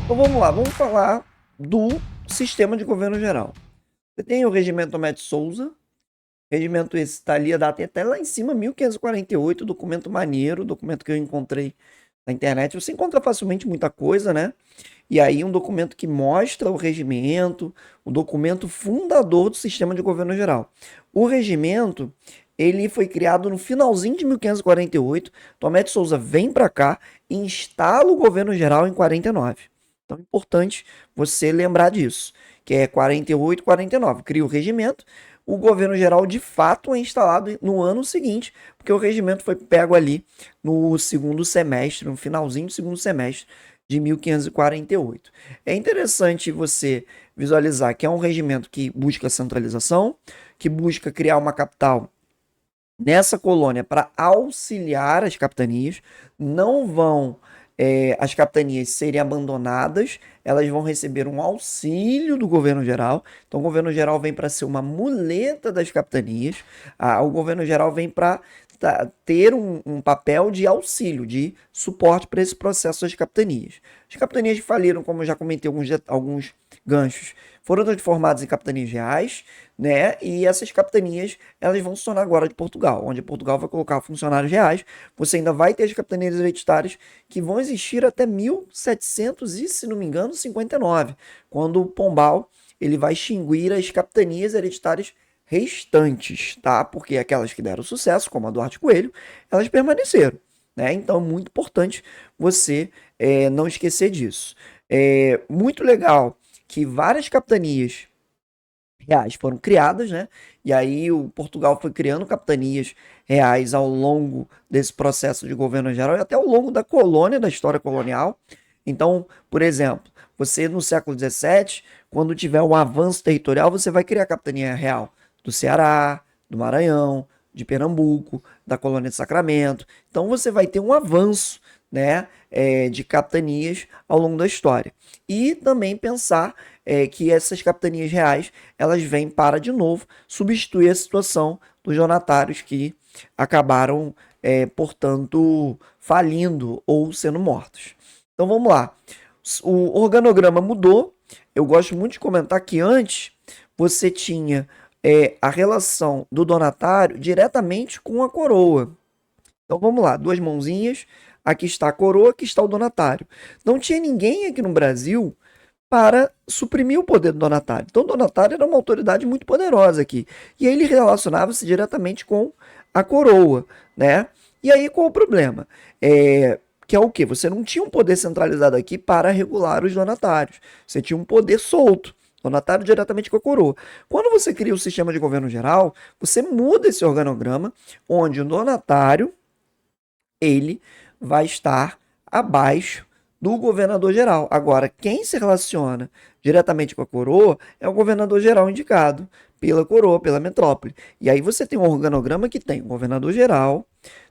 Então vamos lá, vamos falar do sistema de governo geral. Você tem o regimento Tomé Souza, regimento esse está ali, a data é até lá em cima, 1548, documento maneiro, documento que eu encontrei na internet. Você encontra facilmente muita coisa, né? E aí um documento que mostra o regimento, o documento fundador do sistema de governo geral. O regimento, ele foi criado no finalzinho de 1548, Tomé de Souza vem para cá e instala o governo geral em 49. Então é importante você lembrar disso, que é 48, 49. Cria o regimento, o governo geral de fato é instalado no ano seguinte, porque o regimento foi pego ali no segundo semestre, no finalzinho do segundo semestre de 1548. É interessante você visualizar que é um regimento que busca centralização, que busca criar uma capital nessa colônia para auxiliar as capitanias, não vão as capitanias serem abandonadas, elas vão receber um auxílio do governo geral. Então, o governo geral vem para ser uma muleta das capitanias, o governo geral vem para ter um papel de auxílio, de suporte para esse processo das capitanias. As capitanias que faliram, como eu já comentei alguns ganchos, foram transformadas em capitanias reais, né? E essas capitanias, elas vão se tornar agora de Portugal, onde Portugal vai colocar funcionários reais. Você ainda vai ter as capitanias hereditárias que vão existir até 1700 e, se não me engano, 59, quando o Pombal ele vai extinguir as capitanias hereditárias restantes, tá? Porque aquelas que deram sucesso, como a Duarte Coelho, elas permaneceram, né? Então, muito importante você não esquecer disso. É muito legal que várias capitanias reais foram criadas, né? E aí o Portugal foi criando capitanias reais ao longo desse processo de governo geral e até ao longo da colônia, da história colonial. Então, por exemplo, você no século XVII, quando tiver um avanço territorial, você vai criar a capitania real do Ceará, do Maranhão, de Pernambuco, da colônia de Sacramento. Então você vai ter um avanço, né, de capitanias ao longo da história. E também pensar que essas capitanias reais elas vêm para, de novo, substituir a situação dos donatários que acabaram, portanto, falindo ou sendo mortos. Então vamos lá. O organograma mudou. Eu gosto muito de comentar que antes você tinha a relação do donatário diretamente com a coroa. Então vamos lá, duas mãozinhas, aqui está a coroa, aqui está o donatário. Não tinha ninguém aqui no Brasil para suprimir o poder do donatário. Então o donatário era uma autoridade muito poderosa aqui. E aí ele relacionava-se diretamente com a coroa, né? E aí qual o problema? Que é o quê? Você não tinha um poder centralizado aqui para regular os donatários. Você tinha um poder solto. Donatário diretamente com a coroa. Quando você cria o sistema de governo geral, você muda esse organograma, onde o donatário ele vai estar abaixo do governador geral. Agora, quem se relaciona diretamente com a coroa é o governador geral indicado pela coroa, pela metrópole. E aí você tem um organograma que tem o governador geral,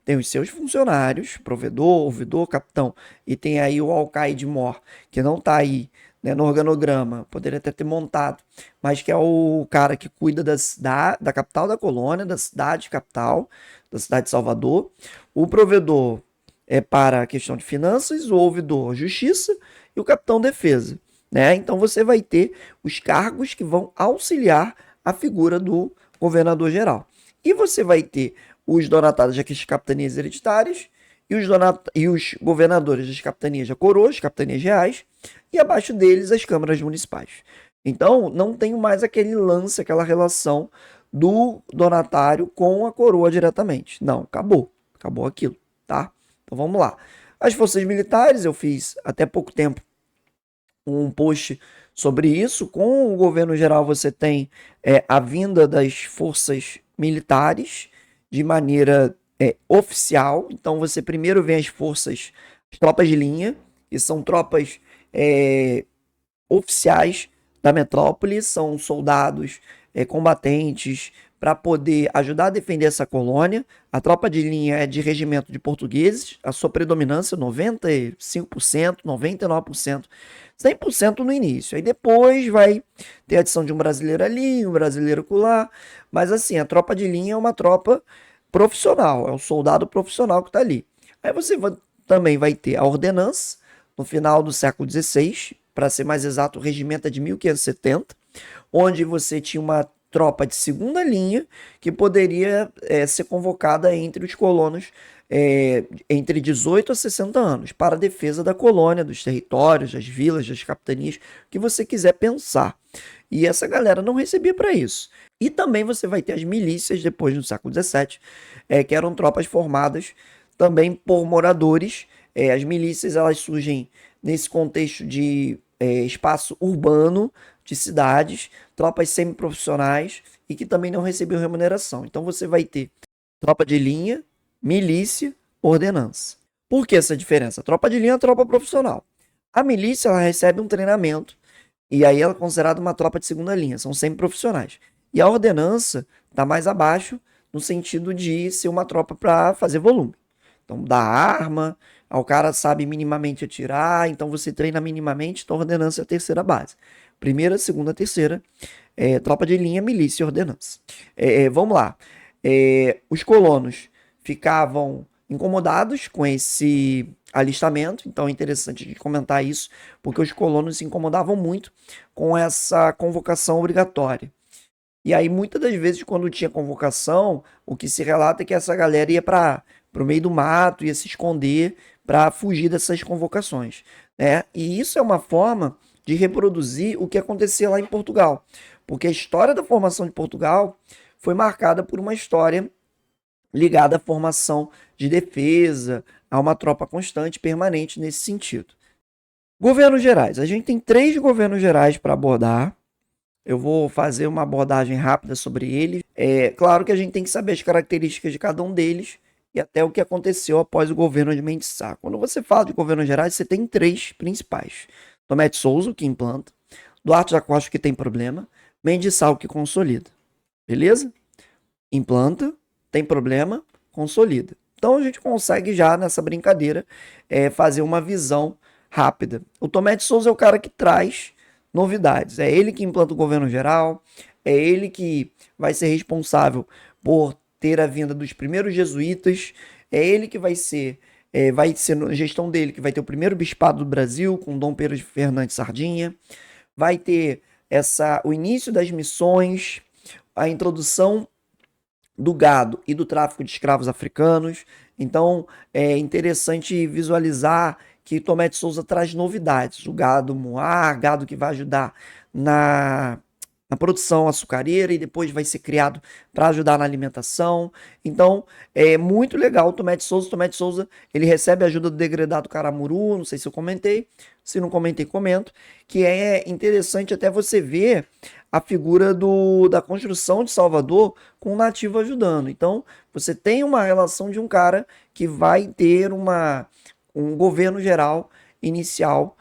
tem os seus funcionários, provedor, ouvidor, capitão, e tem aí o alcaide-mor, que não está aí, né, no organograma, poderia até ter montado, mas que é o cara que cuida da capital da colônia, da cidade capital, da cidade de Salvador. O provedor é para a questão de finanças, o ouvidor justiça e o capitão defesa, né? Então você vai ter os cargos que vão auxiliar a figura do governador geral. E você vai ter os donatários das capitanias hereditárias e os governadores das capitanias da coroa, as capitanias reais, e abaixo deles as câmaras municipais. Então não tem mais aquele lance, aquela relação do donatário com a coroa diretamente. Não, acabou aquilo, tá? Então vamos lá. As forças militares, eu fiz até pouco tempo um post sobre isso. Com o governo geral, você tem a vinda das forças militares de maneira oficial. Então você primeiro vem as tropas de linha, que são tropas oficiais da metrópole, são soldados combatentes para poder ajudar a defender essa colônia. A tropa de linha é de regimento de portugueses, a sua predominância 95%, 99%, 100% no início. Aí depois vai ter a adição de um brasileiro ali, um brasileiro acolá, mas assim, a tropa de linha é uma tropa profissional, é o soldado profissional que está ali. Aí você também vai ter a ordenança no final do século XVI, para ser mais exato, o regimento é de 1570, onde você tinha uma tropa de segunda linha que poderia ser convocada entre os colonos entre 18 a 60 anos para a defesa da colônia, dos territórios, das vilas, das capitanias, o que você quiser pensar. E essa galera não recebia para isso. E também você vai ter as milícias depois no século XVII, que eram tropas formadas também por moradores. As milícias elas surgem nesse contexto de espaço urbano, de cidades, tropas semiprofissionais e que também não recebiam remuneração. Então você vai ter tropa de linha, milícia, ordenança. Por que essa diferença? A tropa de linha é a tropa profissional. A milícia ela recebe um treinamento e aí ela é considerada uma tropa de segunda linha, são semiprofissionais. E a ordenança está mais abaixo no sentido de ser uma tropa para fazer volume. Então, dá arma, o cara sabe minimamente atirar, então você treina minimamente, então a ordenança é a terceira base. Primeira, segunda, terceira, tropa de linha, milícia e ordenança. Vamos lá. Os colonos ficavam incomodados com esse alistamento, então é interessante de comentar isso, porque os colonos se incomodavam muito com essa convocação obrigatória. E aí, muitas das vezes, quando tinha convocação, o que se relata é que essa galera ia para o meio do mato, ia se esconder para fugir dessas convocações, né? E isso é uma forma de reproduzir o que acontecia lá em Portugal, porque a história da formação de Portugal foi marcada por uma história ligada à formação de defesa, a uma tropa constante, permanente nesse sentido. Governos gerais. A gente tem 3 governos gerais para abordar. Eu vou fazer uma abordagem rápida sobre eles. Claro que a gente tem que saber as características de cada um deles e até o que aconteceu após o governo de Mendes Sá. Quando você fala de governos gerais, você tem 3 principais. Tomé de Souza, que implanta. Duarte da Costa, que tem problema. Mendes Sá, que consolida. Beleza? Implanta, tem problema, consolida. Então a gente consegue já nessa brincadeira fazer uma visão rápida. O Tomé de Souza é o cara que traz novidades. É ele que implanta o governo geral, é ele que vai ser responsável por ter a vinda dos primeiros jesuítas, é ele que vai ser na gestão dele que vai ter o primeiro bispado do Brasil com Dom Pedro Fernandes Sardinha, vai ter o início das missões, a introdução do gado e do tráfico de escravos africanos. Então é interessante visualizar que Tomé de Souza traz novidades. O gado moar, gado que vai ajudar na produção açucareira e depois vai ser criado para ajudar na alimentação. Então é muito legal o Tomé de Souza. Tomé de Souza ele recebe a ajuda do degredado Caramuru, não sei se eu comentei. Se não comentei, comento. Que é interessante até você ver a figura da construção de Salvador com o nativo ajudando. Então, você tem uma relação de um cara que vai ter um governo geral inicial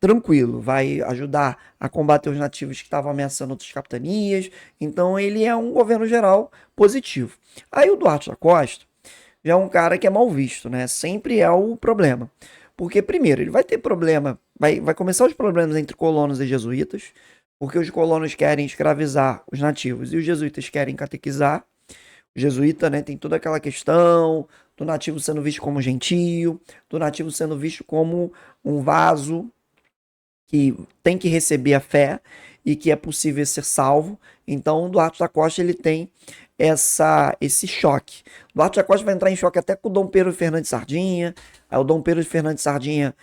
tranquilo, vai ajudar a combater os nativos que estavam ameaçando outras capitanias. Então, ele é um governo geral positivo. Aí o Duarte da Costa já é um cara que é mal visto, né? Sempre é o problema. Porque, primeiro, ele vai ter problema, vai começar os problemas entre colonos e jesuítas, porque os colonos querem escravizar os nativos e os jesuítas querem catequizar. O jesuíta, né, tem toda aquela questão do nativo sendo visto como gentio, do nativo sendo visto como um vaso que tem que receber a fé e que é possível ser salvo. Então, o Duarte da Costa ele tem esse choque. O Duarte da Costa vai entrar em choque até com o Dom Pedro Fernandes Sardinha. Aí o Dom Pedro Fernandes Sardinha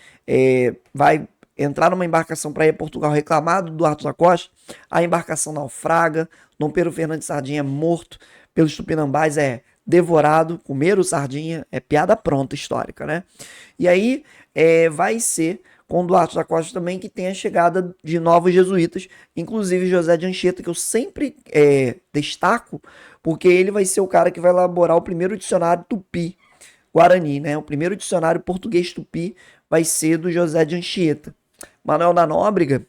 vai entrar numa embarcação para ir a Portugal reclamar do Duarte da Costa. A embarcação naufraga. Dom Pedro Fernandes Sardinha é morto pelos tupinambás, devorado, comer o Sardinha, é piada pronta histórica, né? E aí vai ser com Duarte da Costa também que tem a chegada de novos jesuítas, inclusive José de Anchieta, que eu sempre destaco, porque ele vai ser o cara que vai elaborar o primeiro dicionário tupi guarani, né? O primeiro dicionário português tupi vai ser do José de Anchieta. Manuel da Nóbrega,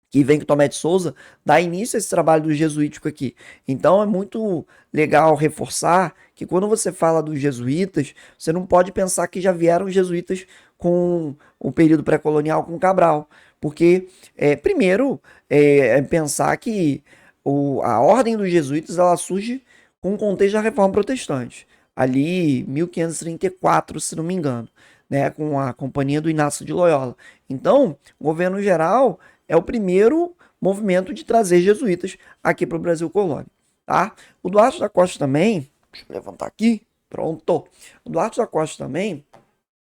que vem com Tomé de Souza, dá início a esse trabalho do jesuítico aqui. Então é muito legal reforçar que quando você fala dos jesuítas, você não pode pensar que já vieram jesuítas com o período pré-colonial com Cabral. Porque, primeiro, pensar que a ordem dos jesuítas ela surge com o contexto da Reforma Protestante. Ali, 1534, se não me engano. né, com a Companhia do Inácio de Loyola. Então, o governo geral é o primeiro movimento de trazer jesuítas aqui para o Brasil colônia, tá? O Duarte da Costa também, deixa eu levantar aqui, pronto. O Duarte da Costa também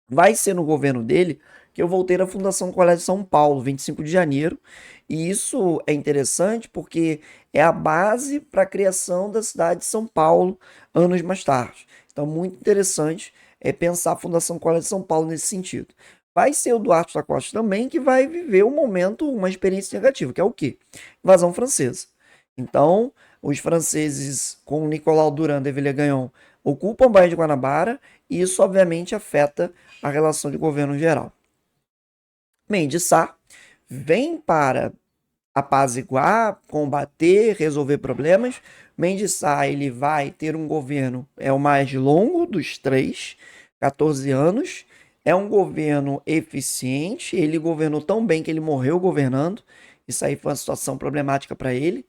vai ser no governo dele que eu voltei à Fundação Colégio de São Paulo, 25 de janeiro, e isso é interessante porque é a base para a criação da cidade de São Paulo anos mais tarde. Então, muito interessante pensar a Fundação Colégio de São Paulo nesse sentido. Vai ser o Duarte da Costa também que vai viver um momento, uma experiência negativa, que é o quê? Invasão francesa. Então, os franceses, com o Nicolau Durand de Villegagnon, ocupam a Baía de Guanabara e isso, obviamente, afeta a relação de governo geral. Mendes Sá vem para apaziguar, combater, resolver problemas. Mendes Sá, ele vai ter um governo, é o mais longo dos três, 14 anos. É um governo eficiente, ele governou tão bem que ele morreu governando. Isso aí foi uma situação problemática para ele,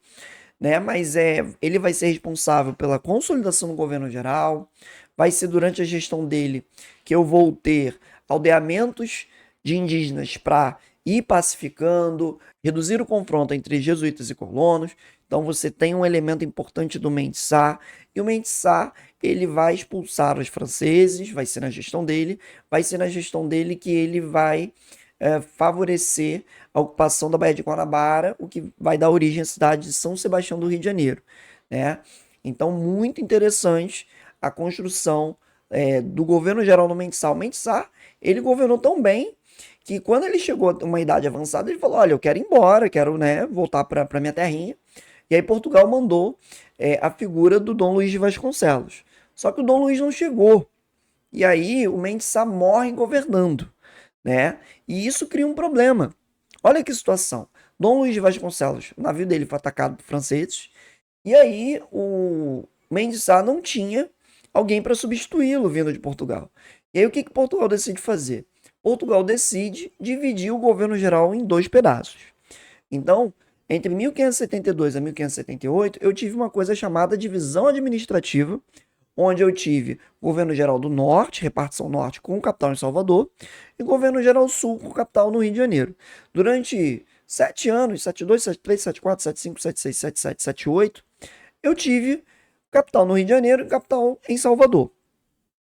né? Mas ele vai ser responsável pela consolidação do governo geral. Vai ser durante a gestão dele que eu vou ter aldeamentos de indígenas para ir pacificando, reduzir o confronto entre jesuítas e colonos. Então você tem um elemento importante do Mendes Sá, e o Mendes Sá, ele vai expulsar os franceses, vai ser na gestão dele, que ele vai favorecer a ocupação da Baía de Guanabara, o que vai dar origem à cidade de São Sebastião do Rio de Janeiro, né? Então, muito interessante a construção do governo geral no Mendes Sá. O Mendes Sá, ele governou tão bem que quando ele chegou a uma idade avançada, ele falou, olha, eu quero ir embora, quero, né, voltar para minha terrinha. E aí Portugal mandou a figura do Dom Luís de Vasconcelos. Só que o Dom Luís não chegou. E aí o Mendes Sá morre governando, né? E isso cria um problema. Olha que situação. Dom Luís de Vasconcelos, o navio dele foi atacado por franceses, e aí o Mendes Sá não tinha alguém para substituí-lo vindo de Portugal. E aí o que Portugal decide fazer? Portugal decide dividir o governo geral em dois pedaços. Então, entre 1572 a 1578, eu tive uma coisa chamada divisão administrativa, onde eu tive governo geral do norte, repartição norte com capital em Salvador, e governo geral sul com capital no Rio de Janeiro. Durante 7 anos, 72, 73, 74, 75, 76, 77, 78, eu tive capital no Rio de Janeiro e capital em Salvador.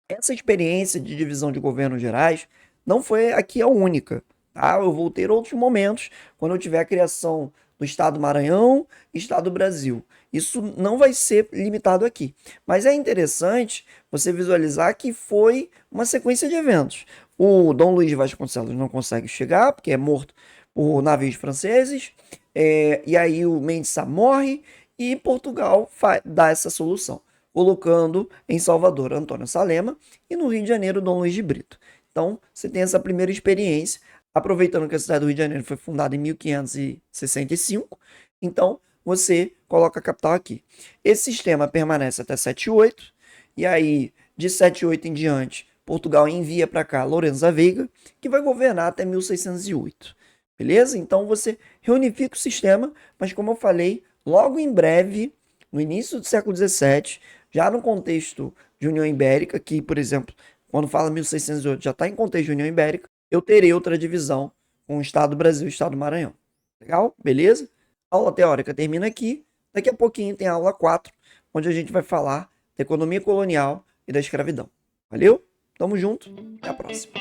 Essa experiência de divisão de governos gerais não foi aqui a única, tá? Eu vou ter outros momentos quando eu tiver a criação do Estado do Maranhão e Estado do Brasil. Isso não vai ser limitado aqui. Mas é interessante você visualizar que foi uma sequência de eventos. O Dom Luís de Vasconcelos não consegue chegar, porque é morto por navios franceses, e aí o Mendes Sá morre e Portugal dá essa solução, colocando em Salvador Antônio Salema e no Rio de Janeiro Dom Luís de Brito. Então, você tem essa primeira experiência, aproveitando que a cidade do Rio de Janeiro foi fundada em 1565, então você coloca a capital aqui. Esse sistema permanece até 78, e aí de 78 em diante, Portugal envia para cá Lourenço da Veiga, que vai governar até 1608. Beleza? Então você reunifica o sistema, mas como eu falei, logo em breve, no início do século XVII, já no contexto de União Ibérica, que, por exemplo, quando fala 1608 já está em contexto de União Ibérica, eu terei outra divisão com o Estado do Brasil e o Estado do Maranhão. Legal? Beleza? A aula teórica termina aqui. Daqui a pouquinho tem a aula 4, onde a gente vai falar da economia colonial e da escravidão. Valeu? Tamo junto. Até a próxima.